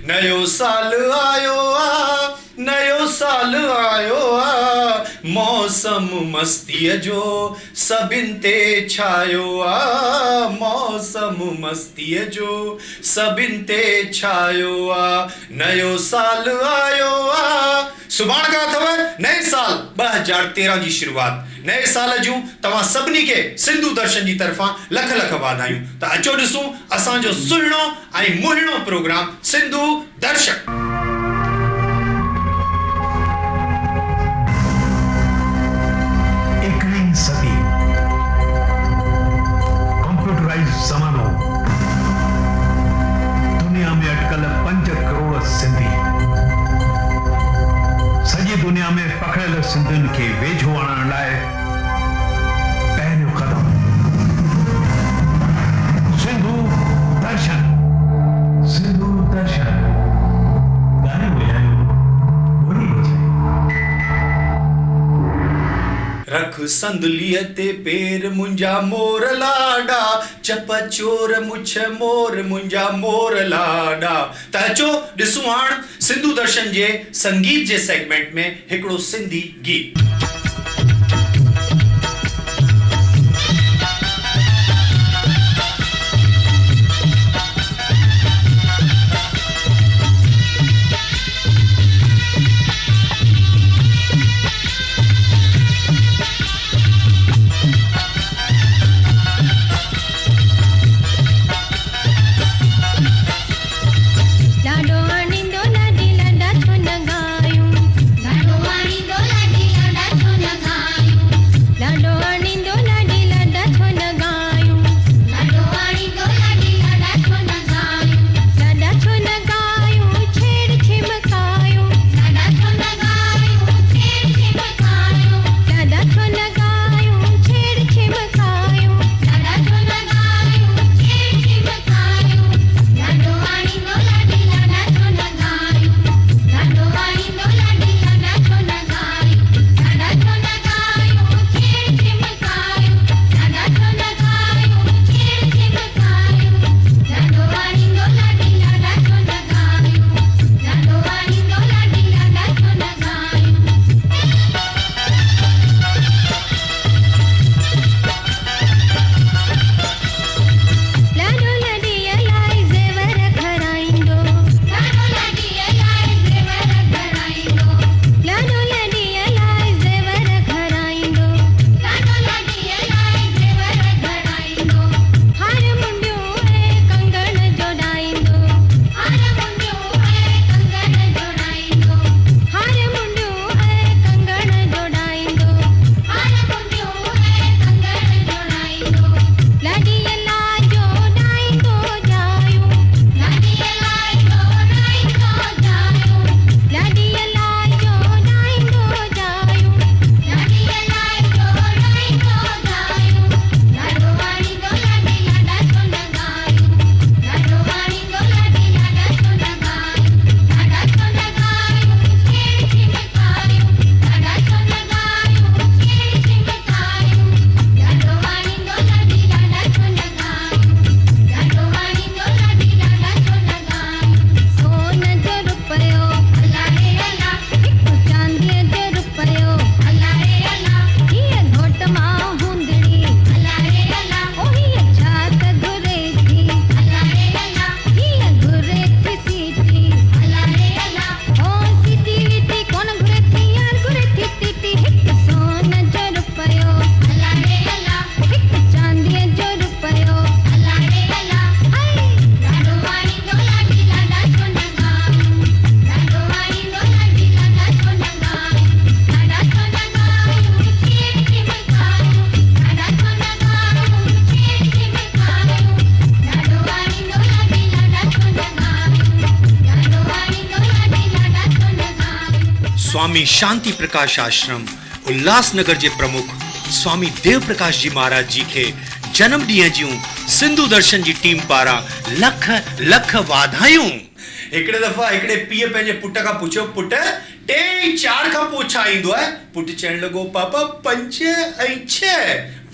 नयो साल आयो आ, नयो साल आयो आ, मौसम मस्तीअ जो सभिनि ते छायो आ, मौसम मस्तीअ जो सभिनि ते छायो आ, नयो साल आयो आ। सुभाणे खां अथव नए साल 2013 जी शुरूआत। नए साल जूं तव्हां सभिनी खे सिंधु दर्शन जी तरफ़ां लख लख वाधायूं। त अचो ॾिसूं असांजो सुहिणो ऐं मुहिणो प्रोग्राम सिंधु दर्शन। 21वीं सदी कंप्यूटराइज ज़मानो, दुनिया में अटकल 5 करोड़ सिंधी, सॼी दुनिया में पकड़ियल सिंधियुनि खे वेझो आणण लाइ पहिरियों कदम सिंधु दर्शन। सिंधु दर्शन गाने बजायो, बोली बजायो। रख संदुलीअ ते पेर मुंहिंजा मोर लाडा, चप चोर मुछ मोर मुंहिंजा मोर लाडा। त अचो ॾिसूं हाण सिंधु दर्शन जे संगीत जे सेगमेंट में हिकिड़ो सिंधी गीत। स्वामी शांति प्रकाश आश्रम उल्लासनगर जे प्रमुख स्वामी देव प्रकाश जी महाराज जी के जन्म ॾींहं जूं सिंधु दर्शन जी टीम पारा लख लख वाधायूं। हिकिड़े दफ़ा हिकिड़े पीउ पंहिंजे पुट खां पुछियो, पुट 3-4 खां पोइ छा ईंदो आहे? पुट चवण लॻो, पापा 5 ऐं 6।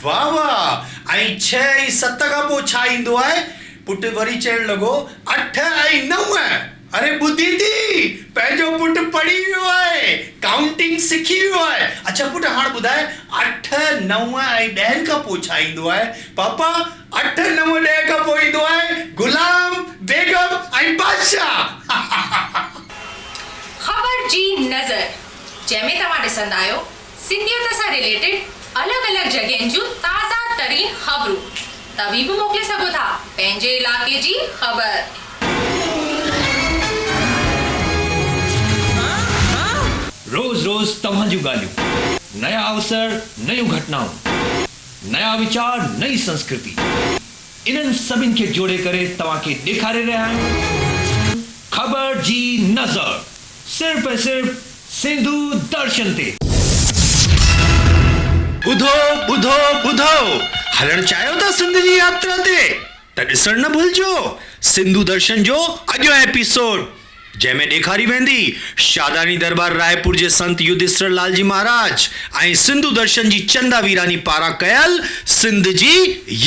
वाह वाह। ऐं 6 ऐं 7 खां पोइ छा ईंदो आहे? पुट वरी चवण लॻो 8 ऐं 9। अरे बुद्धि थी पंहिंजो पुट पढ़ी वियो आहे, काउंटिंग सिखी वियो आहे। अच्छा पुट हाणे ॿुधाए 8 9 ऐं 10 खां पोइ छा ईंदो आहे? पापा 8 9 10 खां पोइ ईंदो आहे गुलाम, बेगम ऐं बादशाह। ख़बर जी नज़र जंहिंमें तव्हां ॾिसंदा आहियो सिंधियत सां रिलेटेड अलॻि-अलॻि जॻहियुनि जूं ताज़ा तरीन ख़बरूं। तव्हीं बि मोकिले सघो था पंहिंजे इलाइक़े जी ख़बर। रोज़ रोज़ तव्हां जूं ॻाल्हियूं, नया अवसर, नयूं घटनाऊं, नया वीचार, नई संस्कृति, इन्हनि सभिनि खे जोड़े करे तव्हां खे ॾेखारे रहिया आहियूं ख़बर जी नज़र, सिर्फ़ ऐं सिर्फ़ सिंधु दर्शन ते। ॿुधो ॿुधो ॿुधो, हलण चाहियो था सिंध जी यात्रा ते त ॾिसण न भुलिजो सिंधु दर्शन जो अॼो एपिसोड, जंहिंमें ॾेखारी वेंदी शादानी दरबार रायपुर जे संत युधिष्ठिर लाल जी महाराज ऐं सिंधु दर्शन जी चंदा वीरानी पारां कयल सिंध जी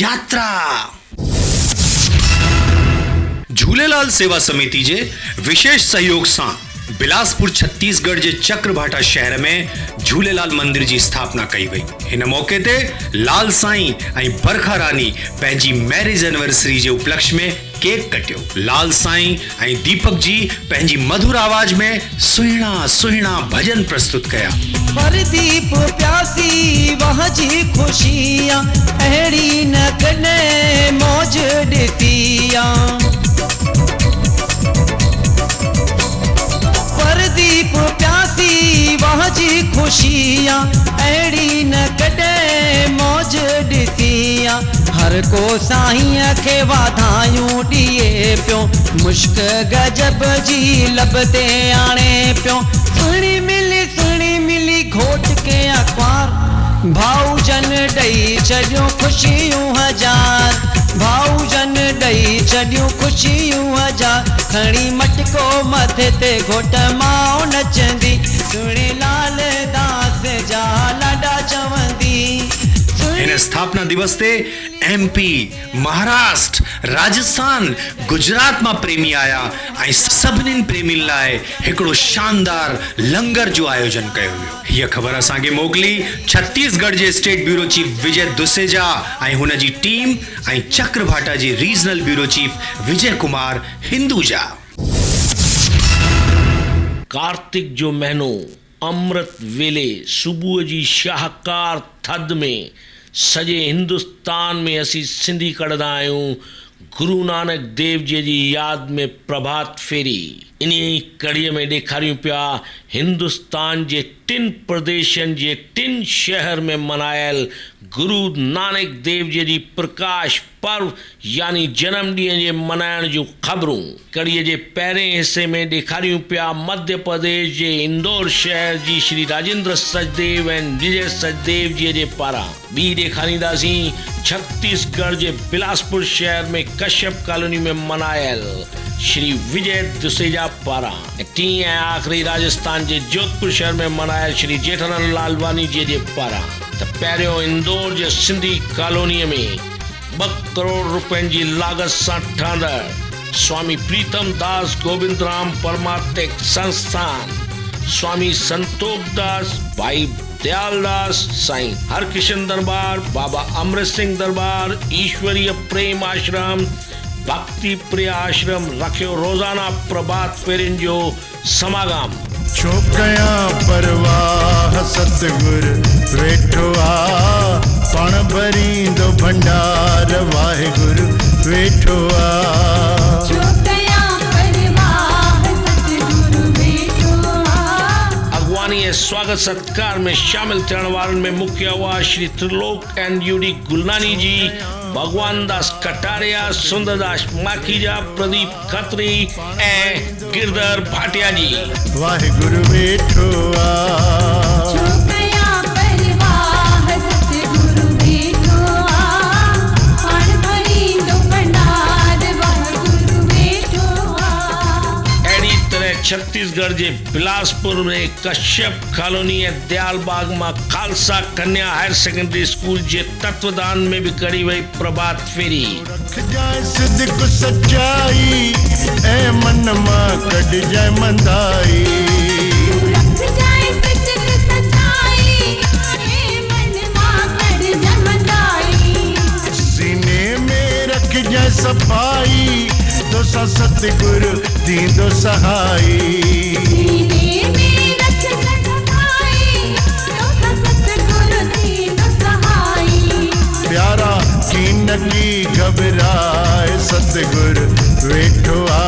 यात्रा। झूलेलाल सेवा समिति जे विशेष सहयोग सां बिलासपुर छत्तीसगढ़ जे चक्रभाटा शहर में झूलेलाल मंदिर जी स्थापना कई वई। हिन मौके ते लाल साईं ऐं बरखा रानी पंहिंजी मैरिज एनिवर्सरी जे उपलक्ष्य में केक कटियो। लाल साईं ऐं दीपक जी पंहिंजी मधुर आवाज में सुहिणा सुहिणा भजन प्रस्तुत कया। परदीप प्यासी वह जी खुशियां अहिड़ी न कॾहिं मौज ॾिठिया। परदीप प्यासी वह जी खुशियां अहिड़ी न कॾहिं मौज ॾिठिया। हर को साईं खे वाधायूं ॾिए पियो, मुश्क गजब जी लब ते आणे पियो। सुहिणी मिली घोट के अखबार, भाऊजन ॾेई छॾियूं ख़ुशियूं हज़ार। भाऊजन ॾेई छॾियूं ख़ुशियूं हज़ार। खणी मटको मथे ते घोट माओ नचंदी, सुहिणे लाल दास जा लाॾा चवंदी। हिन स्थापना दिवस ते एमपी, महाराष्ट्र, राजस्थान, गुजरात मां प्रेमी आया ऐं सभिनीनि प्रेमियुनि लाइ हिकिड़ो शानदार लंगर जो आयोजन कयो वियो। हीअ ख़बर असांखे मोकिली छत्तीसगढ़ जे स्टेट ब्यूरो चीफ विजय दुसेजा ऐं हुन जी टीम ऐं चक्रभाटा जी regional bureau chief Vijay Kumar Hinduja. Kartik जो महीनो अमृत वेले सुबुह जी शाहकार थधि में सॼे हिंदुस्तान में असीं सिंधी कढंदा आहियूं गुरु नानक देव जी यादि में प्रभात फेरी। इन कड़ीअ में ॾेखारियूं पिया हिंदुस्तान जे 3 प्रदेशनि जे 3 शहर में मनायल गुरु नानक देव जी प्रकाश पर्व यानी जन्म ॾींहं जे मनाइण जूं ख़बरूं। कड़ीअ जे पहिरें हिसे में ॾेखारियूं पिया मध्य प्रदेश जे इंदौर शहर जी श्री राजेंद्र सचदेव ऐं विजय सचदेव जी जे पारां। ॿी ॾेखारींदासीं छत्तीसगढ़ जे बिलासपुर शहर में कश्यप कॉलोनी में मनायल श्री विजय दुसेजा पारां। टी ऐं आख़िरी राजस्थान जे जोधपुर शहर में मनायल श्री जेठालाल लालवानी जी जे पारां। त पहिरियों इंदौर जे सिंधी कॉलोनीअ में 2 करोड़ रुपयनि जी लागत सां ठहंदड़ स्वामी प्रीतम दास गोविंद राम परमार्थिक संस्थान, स्वामी संतोख दास, भाई दयाल दास, साईं हरकिशन दरबार, बाबा अमृत सिंह दरबार, ईश्वरीय प्रेम आश्रम, भक्ति प्रिय आश्रम रखियो रोज़ाना प्रभात फेरिन जो समागम। छोकया परवाह सतगुर वेठो आ, पण भरी दो भंडार वाहेगुरु वेठो आ। छोकया परवाह सतगुर वेठो आ। अगवानी ऐं स्वागत सत्कार में शामिल थियण वारनि में मुख्य हुआ श्री त्रिलोक एंड यूडी गुलनानी जी, भगवान दास कटारिया, सुंदरदास माखीजा, प्रदीप खत्री ऐं गिरधर भाटिया जी। वाहेगुरु वेठो आ। छोकया परवाह सतगुरु वेठो आ, पण भरी दो भंडार वाहेगुरु वेठो आ। अहिड़ी तरह छत्तीसगढ़ जे बिलासपुर में कश्यप कॉलोनी ऐं दयालबाग में खालसा कन्या हायर सेकेंडरी स्कूल जे तत्वदान में भी करी वही प्रभात फेरी। रख जाए सिद्क सच्चाई ऐ मन मां कढ जाए मंदाई। रख जाए सिद्क सच्चाई ऐ मन मां कढ जाए मंदाई। सीने में रख जाए सफाई तो सतगुरु दींदो सहाई। सीने में रख जाए सफाई तो सतगुरु दींदो सहाई। प्यारा की नकी घबराए सतगुरु वेठो आ।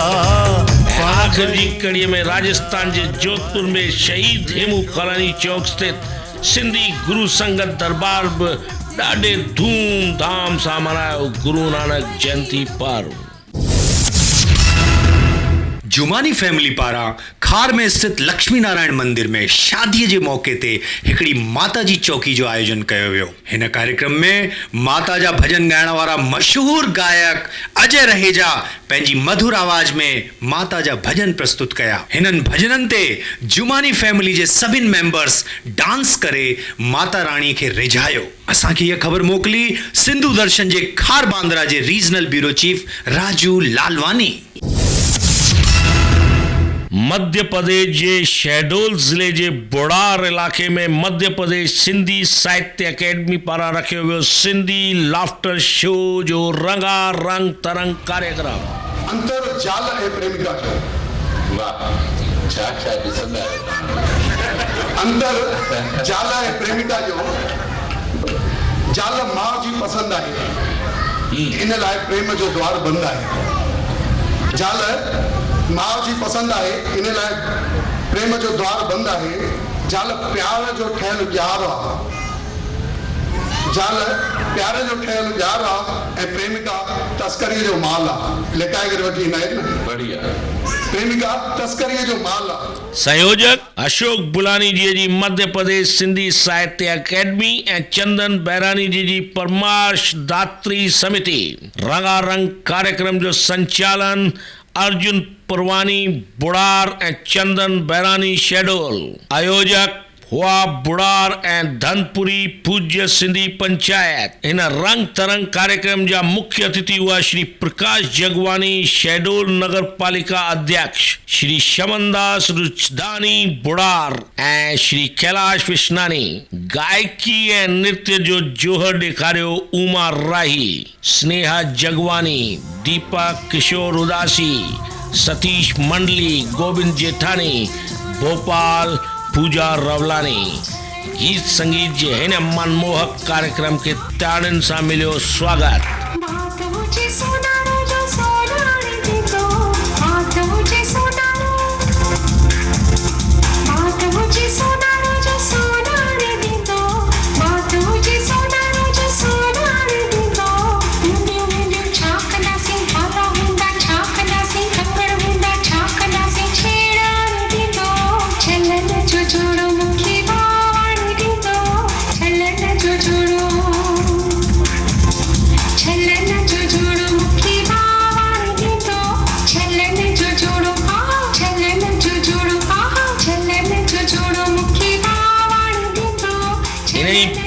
आखिरी कड़ी में राजस्थान के जोधपुर में शहीद हेमू कालानी चौक स्थित सिंधी गुरु संगत दरबार बि ॾाढे धूमधाम सां मल्हायो गुरु नानक जयंती पर्व। जुमानी फैमिली पारा खार में स्थित लक्ष्मी नारायण मंदिर में शादी के मौके ते हिकड़ी माता जी चौकी जो आयोजन किया वियो। हिन कार्यक्रम में माता जा भजन गायण वारा मशहूर गायक अजय रहेजा पंहिंजी मधुर आवाज में माता जा भजन प्रस्तुत कया। हिनन भजनन ते जुमानी फैमिली जे सभिन मेंबर्स डांस करे माता रानी के रिझायो। असां खे यह खबर मोकली सिंधु दर्शन जे खार बांद्रा जे regional bureau chief Raju Lalwani. Madhya Pradesh के शहडोल जिले के बुढ़ार इलाके में मध्य प्रदेश सिंधी साहित्य अकेडमी पारा रखियो वियो सिंधी लाफ्टर शो जो रंगा रंग तरंग कार्यक्रम। अंतर जाल है प्रेमिका जो अंतर जाल है प्रेमिका जो जाल मां जी पसंद है इन लाइ प्रेम जो द्वार बंद है। जाल मां जी पसंद है इन लाइ प्रेम जो द्वार बंद है। जाल प्यार जो ठहियल ॼार आहे। जाल प्यार जो ठहियल ॼार आहे ऐं प्रेमिका तस्करी जो माल आहे। लिकाए करे वठी ईंदा आहिनि न। बढ़िया। प्रेमिका तस्करी जो माल आहे। संयोजक अशोक बुलानी जी मध्य प्रदेश सिंधी साहित्य अकेडमी ऐं चंदन बैरानी जी परमार्श दात्री समिति। रंगारंग कार्यक्रम जो संचालन अर्जुन पुरवानी बुढ़ार ऐं चंदन बैरानी शेडोल। आयोजक हुआ बुढ़ार ऐं धनपुरी पूज्य सिंधी पंचायत। इन रंग तरंग कार्यक्रम जा मुख्य अतिथि हुआ श्री प्रकाश जगवानी शेडोल नगर पालिका अध्यक्ष, श्री शमनदास रुचदानी बुढ़ार ऐं श्री कैलाश विश्नानी। गायकी ऐं नृत्य जो जोहर ॾेखारियो उमा राही, स्नेहा जगवानी, दीपा किशोर उदासी, सतीश मंडली, गोविंद जेठानी, भोपाल पूजा रवलानी। गीत संगीत जे हिन मनमोहक कार्यक्रम के ताड़ियुनि सां मिलियो स्वागत।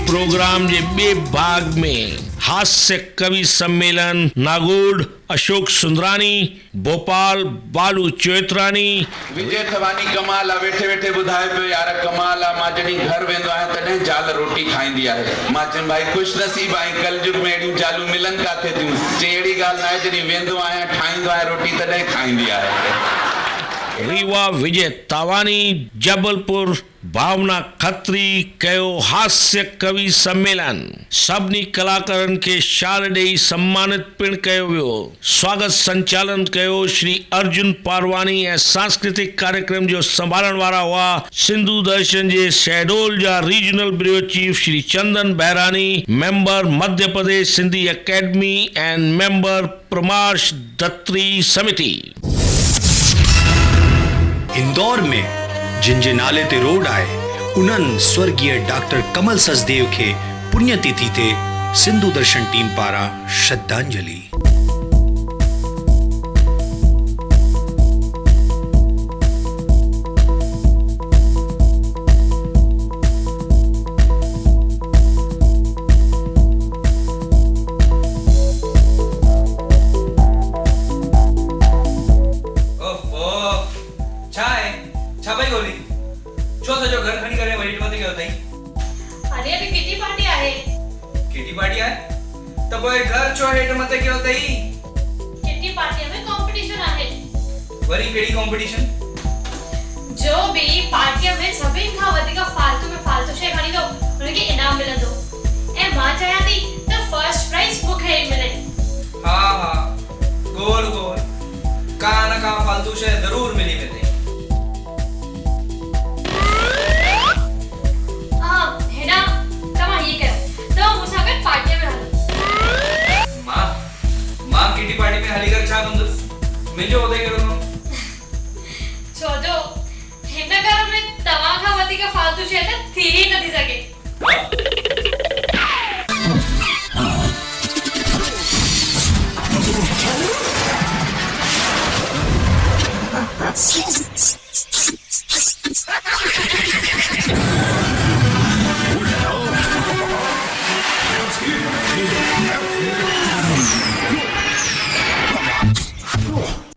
प्रोग्राम के बे भाग में हास्य कवि सम्मेलन नागौर अशोक सुंदरानी, भोपाल बालू चोइत्रानी। विजय थवानी कमाल आहे। वेठे वेठे ॿुधाए पियो यार कमाल आहे। मां जॾहिं घर वेंदो आहियां तॾहिं ज़ाल रोटी खाईंदी आहे। मां चयुमि भाई ख़ुशनसीब आहीं, कलयुग में अहिड़ियूं ज़ालूं मिलनि किथे थियूं। चई अहिड़ी ॻाल्हि न आहे, जॾहिं वेंदो आहियां ठाहींदो आहे रोटी तॾहिं खाईंदी आहे। रीवा विजय तावानी जबलपुर भावना खत्री कयो हास्य कवि सम्मेलन। सभिनी कलाकारनि के शाल ॾेई सम्मानित पिण कयो वियो। स्वागत संचालन कयो श्री अर्जुन पारवानी ऐं सांस्कृतिक कार्यक्रम जो संभालण वारा हुआ सिंधु दर्शन जे शहडोल जा regional bureau chief Shri Chandan Bairani, member Madhya Pradesh Sindhi academy and member प्रमाश दत्री समिति। इंदौर में जिन जे नाले ते रोड आए उन्हनि स्वर्गीय डॉक्टर कमल सचदेव के पुण्यतिथि ते सिंधु दर्शन टीम पारा श्रद्धांजलि। वरी कहिड़ी कॉम्पिटिशन? जो भी पार्टीअ में सभिनि खां वधीक फालतू में फालतू शइ खणींदो हुनखे इनाम मिलंदो ऐं मां चाहियां थी त फर्स्ट प्राइज मूंखे ई मिले। हाँ गोल गोल का न का फालतू शइ ज़रूर मिली वेंदी। हिना तव्हां हीअ कयो, तव्हां मूंसां गॾु पार्टीअ में हलो। मां किटी पार्टी में हली करे छा कंदुसि? मुंहिंजो उते कहिड़ो कमु? छो जो हिन घर में तव्हां खां वधीक फालतू शइ त थी ई नथी सघे। Yes.